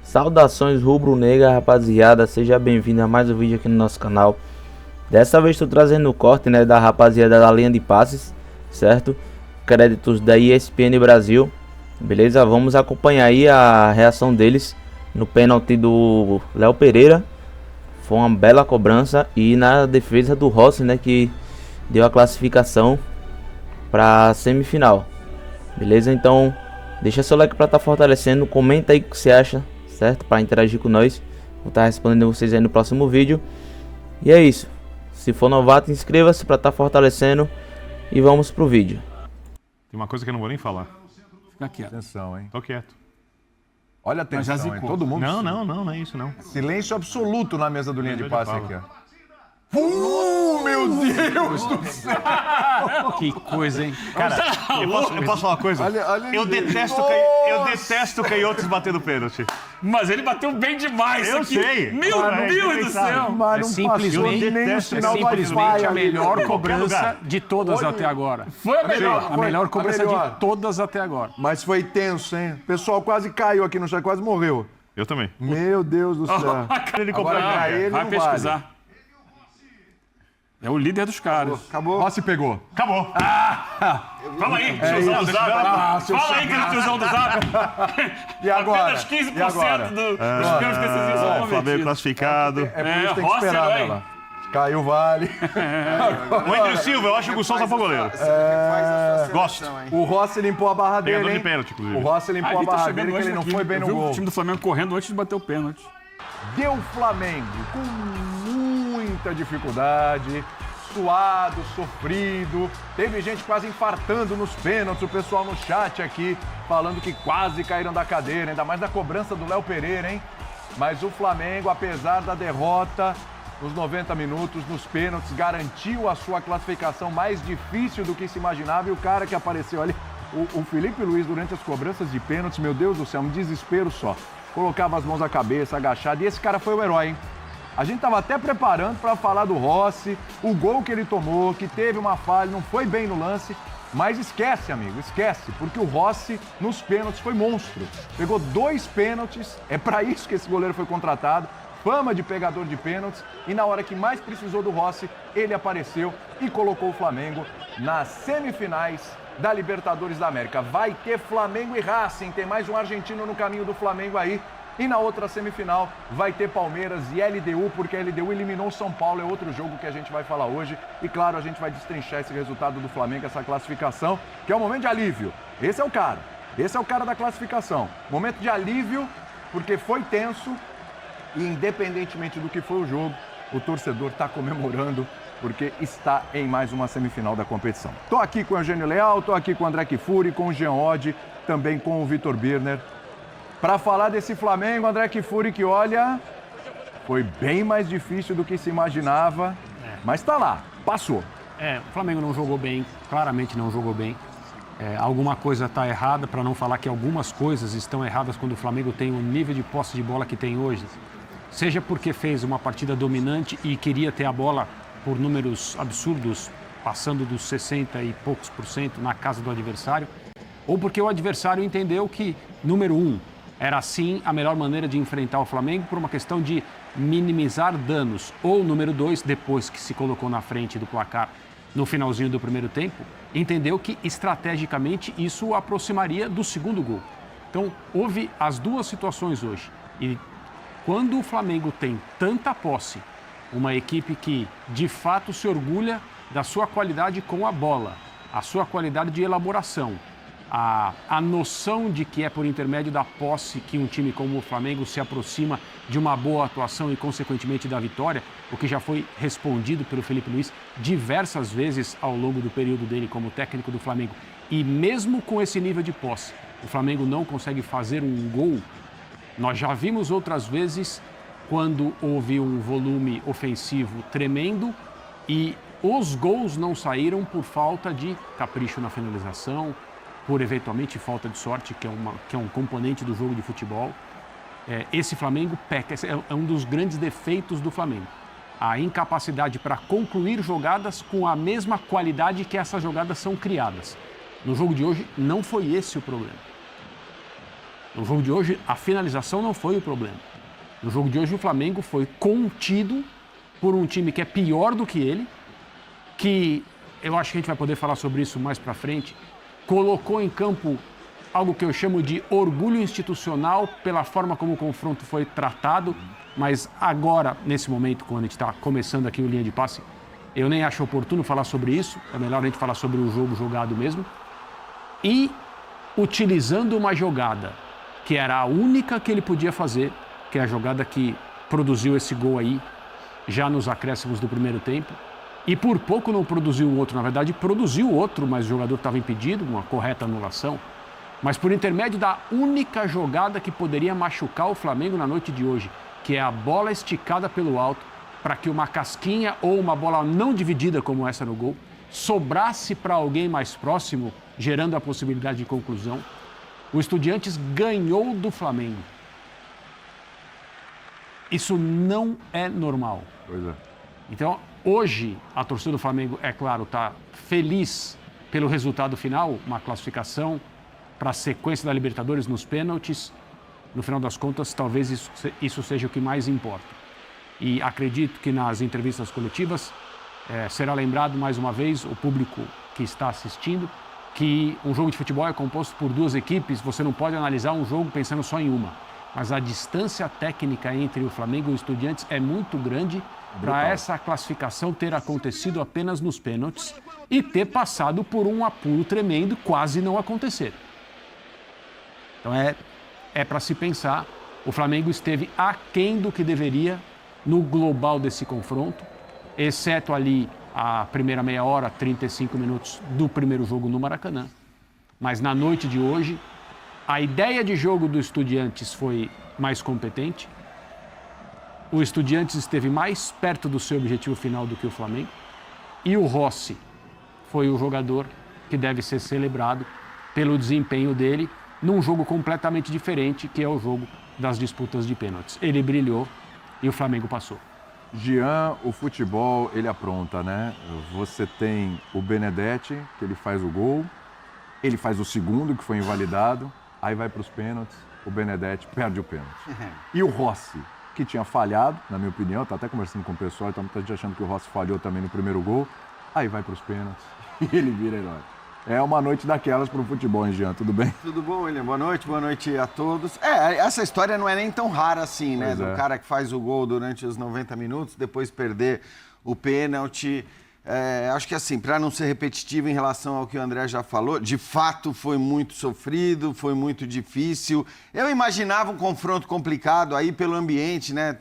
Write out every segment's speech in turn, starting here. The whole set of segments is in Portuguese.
Saudações rubro-negra, rapaziada, seja bem-vindo a mais um vídeo aqui no nosso canal. Dessa vez estou trazendo o corte, né, da rapaziada da linha de passes, certo? Créditos da ESPN Brasil, beleza? Vamos acompanhar aí a reação deles no pênalti do Léo Pereira. Foi uma bela cobrança e na defesa do Rossi, né, que deu a classificação para semifinal, beleza? Então deixa seu like para estar fortalecendo, comenta aí o que você acha, certo? Para interagir com nós, vou estar respondendo vocês aí no próximo vídeo. E é isso, se for novato inscreva-se para estar fortalecendo e vamos pro vídeo. Tem uma coisa que eu não vou nem falar. Fica quieto. Atenção, hein? Tô quieto. Olha a atenção, hein? Todo mundo. Não é isso não. Silêncio absoluto na mesa do linha de passe aqui, ó. Meu Deus do céu! Que coisa, hein? Cara, eu posso falar uma coisa? Olha eu detesto canhotos batendo pênalti. Mas ele bateu bem demais. Eu sei. Meu Deus do céu. Mas não simplesmente, passou nem o sinal do simplesmente Wi-Fi a ali. melhor Qualquer cobrança lugar. de todas até agora. Foi a melhor. A melhor cobrança melhor. de todas até agora. Mas foi tenso, hein? O pessoal quase caiu aqui no chão, quase morreu. Eu também. Meu Deus do céu. Ele Agora comprou pra ele Vai não pesquisar. vale. É o líder dos caras. Acabou. Rossi pegou. Acabou. Fala aí, tiozão do Zap. Fala aí, aquele tiozão do Zap. E agora? Apenas 15% E agora? dos pênaltis decisivos são Flamengo cometidos. classificado. É por isso que tem que Rossi esperar, herói. né, lá. Caiu o Vale. O André Silva, eu acho que o Gustavo foi goleiro. Gosto. O Rossi limpou a barra dele, Pegador de hein? pênalti, inclusive. O Rossi limpou a Ele tá barra chegando dele, que hoje ele não aqui. foi bem Eu no vi gol. o time do Flamengo correndo antes de bater o pênalti. Deu Flamengo com muita dificuldade, suado, sofrido. Teve gente quase infartando nos pênaltis, o pessoal no chat aqui falando que quase caíram da cadeira, ainda mais na cobrança do Léo Pereira, hein? Mas o Flamengo, apesar da derrota, nos 90 minutos, nos pênaltis, garantiu a sua classificação mais difícil do que se imaginava. E o cara que apareceu ali, o Felipe Luiz, durante as cobranças de pênaltis, meu Deus do céu, um desespero só. Colocava as mãos na cabeça, agachado, e esse cara foi o herói, hein? A gente estava até preparando para falar do Rossi, o gol que ele tomou, que teve uma falha, não foi bem no lance, mas esquece, amigo, esquece, porque o Rossi nos pênaltis foi monstro. Pegou 2 pênaltis, é para isso que esse goleiro foi contratado, fama de pegador de pênaltis, e na hora que mais precisou do Rossi, ele apareceu e colocou o Flamengo nas semifinais da Libertadores da América. Vai ter Flamengo e Racing, tem mais um argentino no caminho do Flamengo aí. E na outra semifinal vai ter Palmeiras e LDU, porque a LDU eliminou o São Paulo, é outro jogo que a gente vai falar hoje. E claro, a gente vai destrinchar esse resultado do Flamengo, essa classificação, que é um momento de alívio. Esse é o cara da classificação. Momento de alívio, porque foi tenso e independentemente do que foi o jogo, o torcedor está comemorando, porque está em mais uma semifinal da competição. Tô aqui com o Eugênio Leal, tô aqui com o André Kfouri, com o Jean Oddi, também com o Vitor Birner, para falar desse Flamengo, André Kfouri, que olha, foi bem mais difícil do que se imaginava, mas tá lá, passou. O Flamengo não jogou bem, claramente não jogou bem. Alguma coisa está errada, para não falar que algumas coisas estão erradas quando o Flamengo tem o nível de posse de bola que tem hoje. Seja porque fez uma partida dominante e queria ter a bola por números absurdos, passando dos 60 e poucos % na casa do adversário, ou porque o adversário entendeu que, número 1, era sim a melhor maneira de enfrentar o Flamengo por uma questão de minimizar danos. Ou número 2, depois que se colocou na frente do placar no finalzinho do primeiro tempo, entendeu que estrategicamente isso o aproximaria do segundo gol. Então houve as duas situações hoje. E quando o Flamengo tem tanta posse, uma equipe que de fato se orgulha da sua qualidade com a bola, a sua qualidade de elaboração, a noção de que é por intermédio da posse que um time como o Flamengo se aproxima de uma boa atuação e, consequentemente, da vitória, o que já foi respondido pelo Felipe Luiz diversas vezes ao longo do período dele como técnico do Flamengo. E mesmo com esse nível de posse, o Flamengo não consegue fazer um gol. Nós já vimos outras vezes quando houve um volume ofensivo tremendo e os gols não saíram por falta de capricho na finalização, por eventualmente falta de sorte, que é um componente do jogo de futebol. Esse Flamengo peca, esse é um dos grandes defeitos do Flamengo. A incapacidade para concluir jogadas com a mesma qualidade que essas jogadas são criadas. No jogo de hoje, não foi esse o problema. No jogo de hoje, a finalização não foi o problema. No jogo de hoje, o Flamengo foi contido por um time que é pior do que ele, que eu acho que a gente vai poder falar sobre isso mais pra frente, colocou em campo algo que eu chamo de orgulho institucional pela forma como o confronto foi tratado, mas agora, nesse momento, quando a gente está começando aqui o linha de passe, eu nem acho oportuno falar sobre isso, é melhor a gente falar sobre o jogo jogado mesmo. E utilizando uma jogada que era a única que ele podia fazer, que é a jogada que produziu esse gol aí, já nos acréscimos do primeiro tempo, e por pouco não produziu o outro, na verdade produziu outro, mas o jogador estava impedido, uma correta anulação, mas por intermédio da única jogada que poderia machucar o Flamengo na noite de hoje, que é a bola esticada pelo alto, para que uma casquinha ou uma bola não dividida como essa no gol, sobrasse para alguém mais próximo, gerando a possibilidade de conclusão. O Estudiantes ganhou do Flamengo. Isso não é normal. Pois é. Então, hoje, a torcida do Flamengo, é claro, está feliz pelo resultado final, uma classificação para a sequência da Libertadores nos pênaltis. No final das contas, talvez isso seja o que mais importa. E acredito que nas entrevistas coletivas será lembrado mais uma vez o público que está assistindo que um jogo de futebol é composto por duas equipes, você não pode analisar um jogo pensando só em uma. Mas a distância técnica entre o Flamengo e o Estudiantes é muito grande para essa classificação ter acontecido apenas nos pênaltis e ter passado por um apuro tremendo, quase não acontecer. Então é para se pensar, o Flamengo esteve aquém do que deveria no global desse confronto, exceto ali a primeira meia hora, 35 minutos do primeiro jogo no Maracanã. Mas na noite de hoje, a ideia de jogo do Estudiantes foi mais competente. O Estudiantes esteve mais perto do seu objetivo final do que o Flamengo. E o Rossi foi o jogador que deve ser celebrado pelo desempenho dele num jogo completamente diferente, que é o jogo das disputas de pênaltis. Ele brilhou e o Flamengo passou. Jean, o futebol, ele apronta, né? Você tem o Benedetti, que ele faz o gol, ele faz o segundo, que foi invalidado, aí vai para os pênaltis, o Benedetti perde o pênalti. E o Rossi, que tinha falhado, na minha opinião, tá até conversando com o pessoal, tá muita gente achando que o Rossi falhou também no primeiro gol, aí vai para os pênaltis e ele vira herói. É uma noite daquelas para o futebol, hein, Jean? Tudo bem? Tudo bom, William? Boa noite a todos. Essa história não é nem tão rara assim, né? Do cara que faz o gol durante os 90 minutos, depois perder o pênalti. Acho que assim, para não ser repetitivo em relação ao que o André já falou, de fato foi muito sofrido, foi muito difícil. Eu imaginava um confronto complicado aí pelo ambiente, né?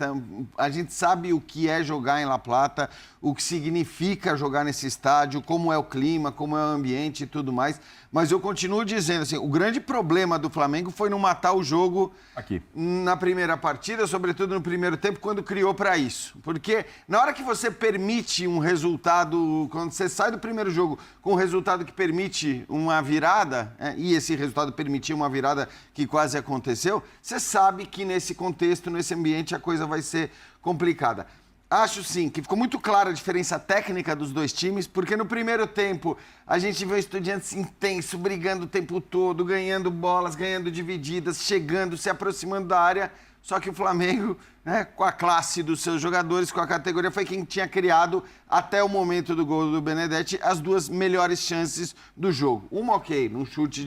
A gente sabe o que é jogar em La Plata, o que significa jogar nesse estádio, como é o clima, como é o ambiente e tudo mais. Mas eu continuo dizendo assim, o grande problema do Flamengo foi não matar o jogo aqui na primeira partida, sobretudo no primeiro tempo, quando criou para isso. Porque na hora que você permite um resultado, quando você sai do primeiro jogo com um resultado que permite uma virada, e esse resultado permitiu uma virada que quase aconteceu, você sabe que nesse contexto, nesse ambiente, a coisa vai ser complicada. Acho sim que ficou muito clara a diferença técnica dos dois times, porque no primeiro tempo a gente vê o Estudiantes intenso, brigando o tempo todo, ganhando bolas, ganhando divididas, chegando, se aproximando da área. Só que o Flamengo, né, com a classe dos seus jogadores, com a categoria, foi quem tinha criado, até o momento do gol do Benedetti, as duas melhores chances do jogo. Uma, ok, num chute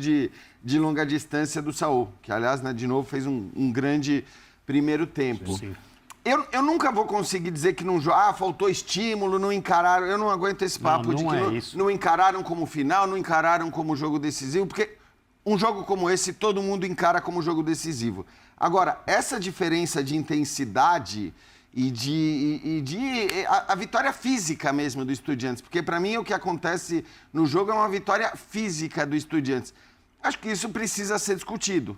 de longa distância do Saul, que aliás, né, de novo, fez um grande primeiro tempo. Sim. Eu nunca vou conseguir dizer que não faltou estímulo, não encararam. Eu não aguento esse papo de que não encararam como final, não encararam como jogo decisivo, porque um jogo como esse todo mundo encara como jogo decisivo. Agora, essa diferença de intensidade e a vitória física mesmo do Estudiantes, porque para mim o que acontece no jogo é uma vitória física do Estudiantes. Acho que isso precisa ser discutido.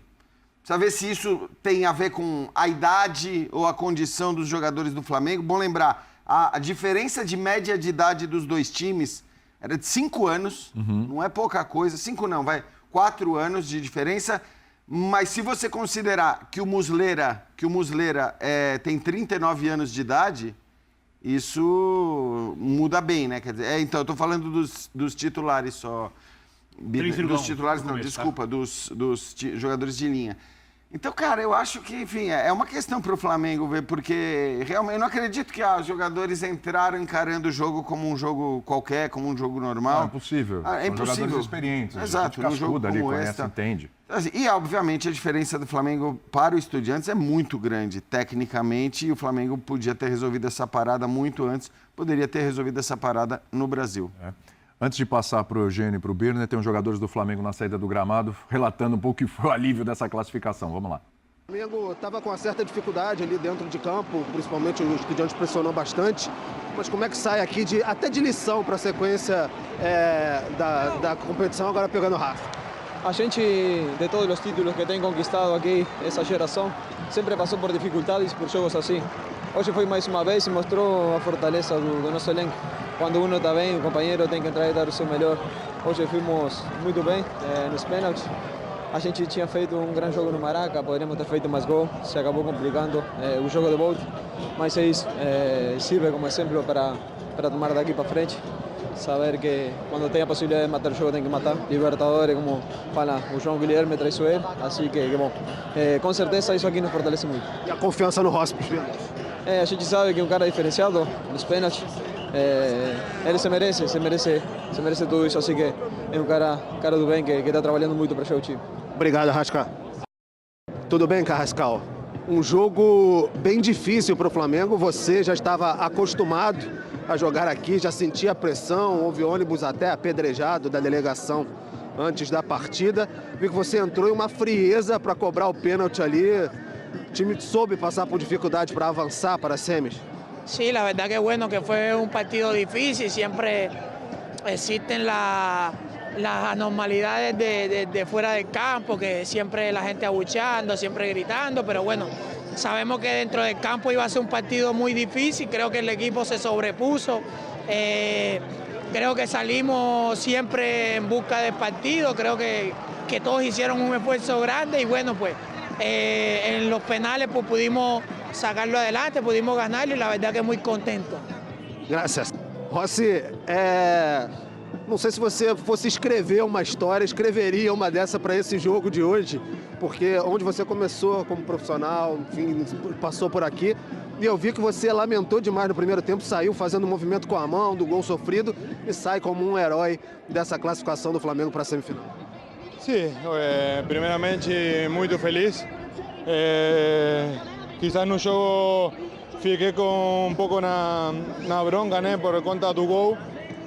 Precisa ver se isso tem a ver com a idade ou a condição dos jogadores do Flamengo. Bom lembrar, a diferença de média de idade dos dois times era de 5 anos, não é pouca coisa, 4 anos de diferença, mas se você considerar que o Muslera tem 39 anos de idade, isso muda bem, né? Quer dizer, então, eu estou falando dos titulares só. Dos titulares, não, desculpa, dos jogadores de linha. Então, cara, eu acho que, enfim, é uma questão para o Flamengo ver, porque realmente eu não acredito que os jogadores entraram encarando o jogo como um jogo qualquer, como um jogo normal. É impossível. É São impossível. jogadores experientes. Exato, um jogo ali, conhece, entende. E, obviamente, a diferença do Flamengo para o Estudiantes é muito grande, tecnicamente, e o Flamengo podia ter resolvido essa parada muito antes, poderia ter resolvido essa parada no Brasil. Antes de passar para o Eugênio e para o Birner, tem os jogadores do Flamengo na saída do gramado, relatando um pouco o que foi o alívio dessa classificação. Vamos lá. O Flamengo estava com uma certa dificuldade ali dentro de campo, principalmente o Estudiantes pressionou bastante. Mas como é que sai aqui até de lição para a sequência da competição, agora pegando o Rafa? A gente, de todos os títulos que tem conquistado aqui, essa geração, sempre passou por dificuldades, por jogos assim. Hoje foi mais uma vez e mostrou a fortaleza do nosso elenco. Quando uno está bem, o companheiro tem que entrar e dar o seu melhor. Hoje fomos muito bem nos pênaltis. A gente tinha feito um grande jogo no Maraca, poderíamos ter feito mais gol, se acabou complicando o jogo de volta. Mas é isso, serve como exemplo para tomar daqui para frente. Saber que quando tem a possibilidade de matar o jogo tem que matar. Libertadores, como fala o João Guilherme, traiçoeiro. Assim que bom, com certeza isso aqui nos fortalece muito. E a confiança no Rossi, a gente sabe que é um cara diferenciado nos pênaltis. Ele se merece tudo isso, assim que é um cara do bem que está trabalhando muito para achar o time. Obrigado, Arrasca. Tudo bem, Carrascal? Um jogo bem difícil para o Flamengo, você já estava acostumado a jogar aqui, já sentia a pressão, houve ônibus até apedrejado da delegação antes da partida. Vi que você entrou em uma frieza para cobrar o pênalti ali. O time soube pasar por dificuldade para avançar para as semis. Sí, la verdad que bueno, que fue un partido difícil, siempre existen las anormalidades de fuera del campo, que siempre la gente abucheando, siempre gritando, pero bueno, sabemos que dentro del campo iba a ser un partido muy difícil, creo que el equipo se sobrepuso, creo que salimos siempre en busca del partido, creo que todos hicieron un esfuerzo grande y bueno, pues en los penales pues pudimos sacarlo adelante, pudimos ganarlo y la verdad que muy contento. Graças. Rossi, não sei se você fosse escrever uma história, escreveria uma dessa para esse jogo de hoje, porque onde você começou como profissional, enfim, passou por aqui, e eu vi que você lamentou demais no primeiro tempo, saiu fazendo um movimento com a mão, do gol sofrido, e sai como um herói dessa classificação do Flamengo para a semifinal. Sim, primeiramente muito feliz. Quizás no jogo fiquei com um pouco na bronca, né, por conta do gol.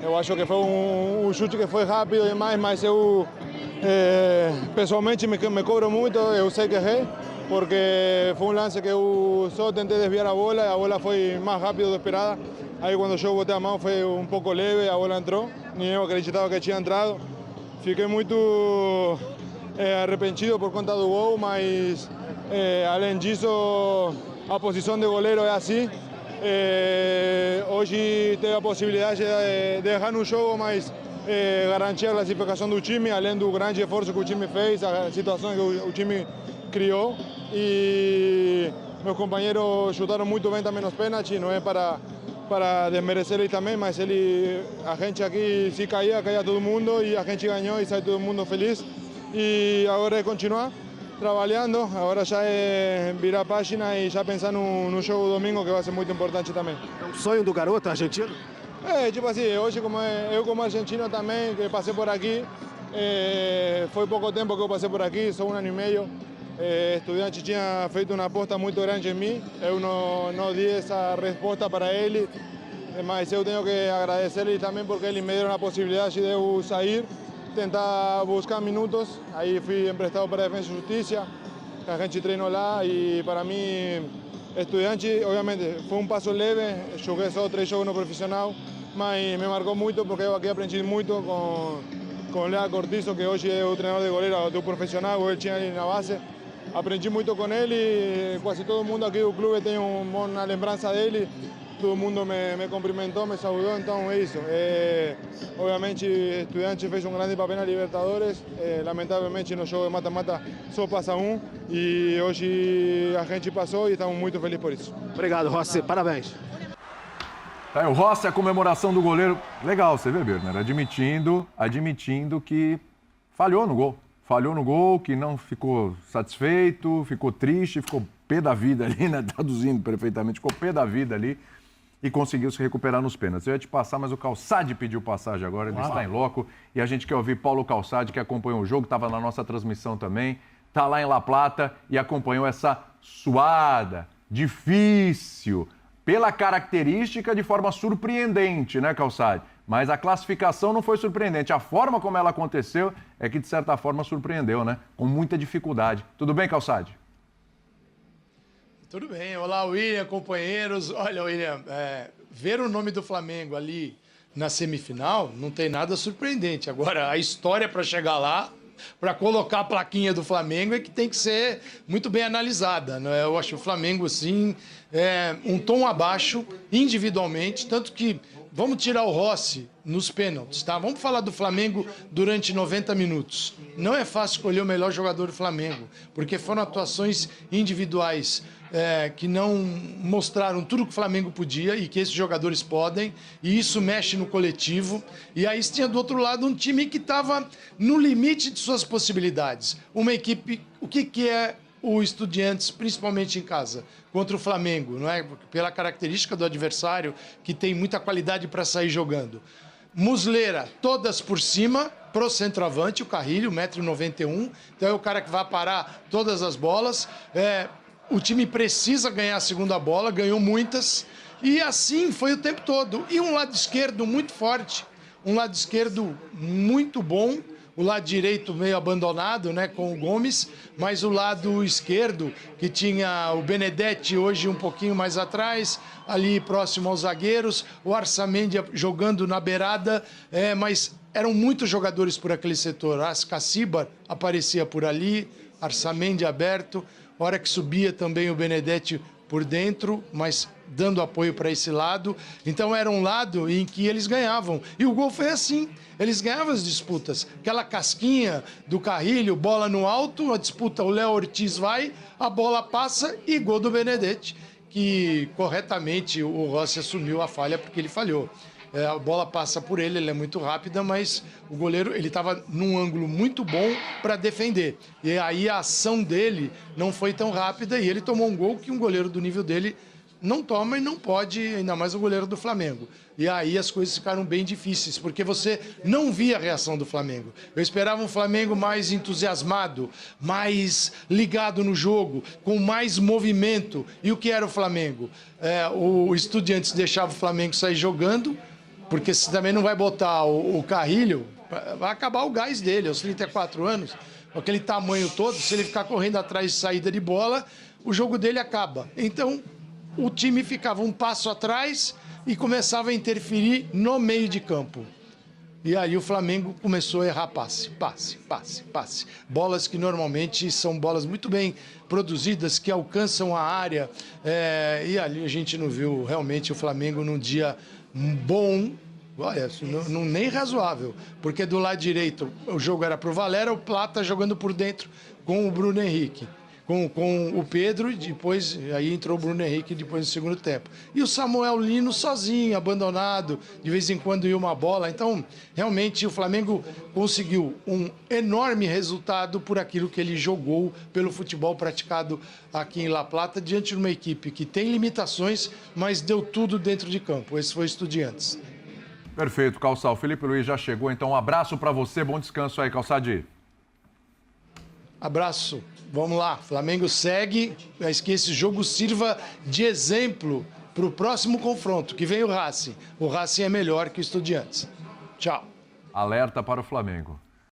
Eu acho que foi um chute que foi rápido demais, mas eu pessoalmente me cobro muito, eu sei que errei, porque foi um lance que eu só tentei desviar a bola foi mais rápido do que esperada. Aí quando eu botei a mão foi um pouco leve, a bola entrou, nem eu acreditava que tinha entrado. Fiquei muito arrependido por conta do gol, mas além disso, a posição de goleiro é assim. Hoje teve a possibilidade de errar no jogo, mas garantir a classificação do time, além do grande esforço que o time fez, as situações que o time criou. E meus companheiros chutaram muito bem também nos pênaltis, não é para desmerecer ele também, mas a gente aqui se caía todo mundo e a gente ganhou e sai todo mundo feliz. E agora é continuar trabalhando, agora já é virar a página e já pensar no jogo domingo, que vai ser muito importante também. É um sonho do garoto argentino? Tipo assim, hoje eu como argentino também, que passei por aqui, foi pouco tempo que eu passei por aqui, só 1 ano e meio. Estudiante tinha feito uma aposta muito grande em mim, eu não di essa resposta para ele, mas eu tenho que agradecer ele também porque ele me deu a possibilidade de eu sair, tentar buscar minutos. Aí fui emprestado para a Defensa e Justiça, que a gente treinou lá e para mim, Estudiante, obviamente, foi um passo leve, joguei só 3 jogos no profissional, mas me marcou muito porque eu aqui aprendi muito com o Lea Cortizo, que hoje é o treinador de goleiro do profissional, ele tinha ali na base. Aprendi muito com ele e quase todo mundo aqui do clube tem uma lembrança dele. Todo mundo me cumprimentou, me saudou, então é isso. Obviamente, Estudiante fez um grande papel na Libertadores. Lamentavelmente, no jogo de mata-mata só passa um. E hoje a gente passou e estamos muito felizes por isso. Obrigado, Rossi. Parabéns. O Rossi, a comemoração do goleiro. Legal, você vê, Birner, admitindo que falhou no gol. falhou no gol, que não ficou satisfeito, ficou triste, ficou pé da vida ali, né? Traduzindo perfeitamente, ficou pé da vida ali e conseguiu se recuperar nos pênaltis. Eu ia te passar, mas o Calçade pediu passagem agora, ele está em loco. E a gente quer ouvir Paulo Calçade, que acompanhou o jogo, estava na nossa transmissão também, está lá em La Plata e acompanhou essa suada, difícil, pela característica de forma surpreendente, né, Calçade? Mas a classificação não foi surpreendente. A forma como ela aconteceu é que, de certa forma, surpreendeu, né? Com muita dificuldade. Tudo bem, Calçade? Tudo bem. Olá, William, companheiros. Olha, William, ver o nome do Flamengo ali na semifinal não tem nada surpreendente. Agora, a história para chegar lá, para colocar a plaquinha do Flamengo, é que tem que ser muito bem analisada, né? Eu acho o Flamengo, assim, um tom abaixo individualmente, tanto que vamos tirar o Rossi nos pênaltis, tá? Vamos falar do Flamengo durante 90 minutos. Não é fácil escolher o melhor jogador do Flamengo, porque foram atuações individuais que não mostraram tudo que o Flamengo podia e que esses jogadores podem, e isso mexe no coletivo. E aí tinha do outro lado um time que estava no limite de suas possibilidades. Uma equipe, o que é o Estudiantes, principalmente em casa, contra o Flamengo, não é? Pela característica do adversário, que tem muita qualidade para sair jogando. Muslera, todas por cima, pro centroavante, o Carrilho, 1,91 m, então é o cara que vai parar todas as bolas. O time precisa ganhar a segunda bola, ganhou muitas, e assim foi o tempo todo. E um lado esquerdo muito forte, um lado esquerdo muito bom, o lado direito meio abandonado, né, com o Gomes, mas o lado esquerdo, que tinha o Benedetti hoje um pouquinho mais atrás, ali próximo aos zagueiros, o Arsamendi jogando na beirada, mas eram muitos jogadores por aquele setor. Ascacibar aparecia por ali, Arsamendi aberto, hora que subia também o Benedetti por dentro, mas dando apoio para esse lado. Então era um lado em que eles ganhavam. E o gol foi assim. Eles ganhavam as disputas. Aquela casquinha do Carrilho, bola no alto, a disputa, o Léo Ortiz vai, a bola passa e gol do Benedetti, que corretamente o Rossi assumiu a falha porque ele falhou. A bola passa por ele, ele é muito rápida, mas o goleiro ele estava num ângulo muito bom para defender. E aí a ação dele não foi tão rápida e ele tomou um gol que um goleiro do nível dele não toma e não pode, ainda mais o goleiro do Flamengo. E aí as coisas ficaram bem difíceis, porque você não via a reação do Flamengo. Eu esperava um Flamengo mais entusiasmado, mais ligado no jogo, com mais movimento. E o que era o Flamengo? O Estudiantes deixava o Flamengo sair jogando, porque se também não vai botar o Carrilho, vai acabar o gás dele, aos 34 anos, com aquele tamanho todo, se ele ficar correndo atrás de saída de bola, o jogo dele acaba. Então, o time ficava um passo atrás e começava a interferir no meio de campo. E aí o Flamengo começou a errar passe. Bolas que normalmente são bolas muito bem produzidas, que alcançam a área. E ali a gente não viu realmente o Flamengo num dia bom, olha, nem razoável, porque do lado direito o jogo era pro Valera, o Plata jogando por dentro com o Bruno Henrique, com o Pedro, e depois aí entrou o Bruno Henrique depois no segundo tempo. E o Samuel Lino sozinho, abandonado, de vez em quando ia uma bola. Então, realmente o Flamengo conseguiu um enorme resultado por aquilo que ele jogou, pelo futebol praticado aqui em La Plata, diante de uma equipe que tem limitações, mas deu tudo dentro de campo. Esse foi o Estudiantes. Perfeito, Calçal. O Felipe Luiz já chegou, então um abraço para você, bom descanso aí, Calçade. Abraço. Vamos lá, Flamengo segue, mas que esse jogo sirva de exemplo para o próximo confronto, que vem o Racing. O Racing é melhor que o Estudiantes. Tchau. Alerta para o Flamengo.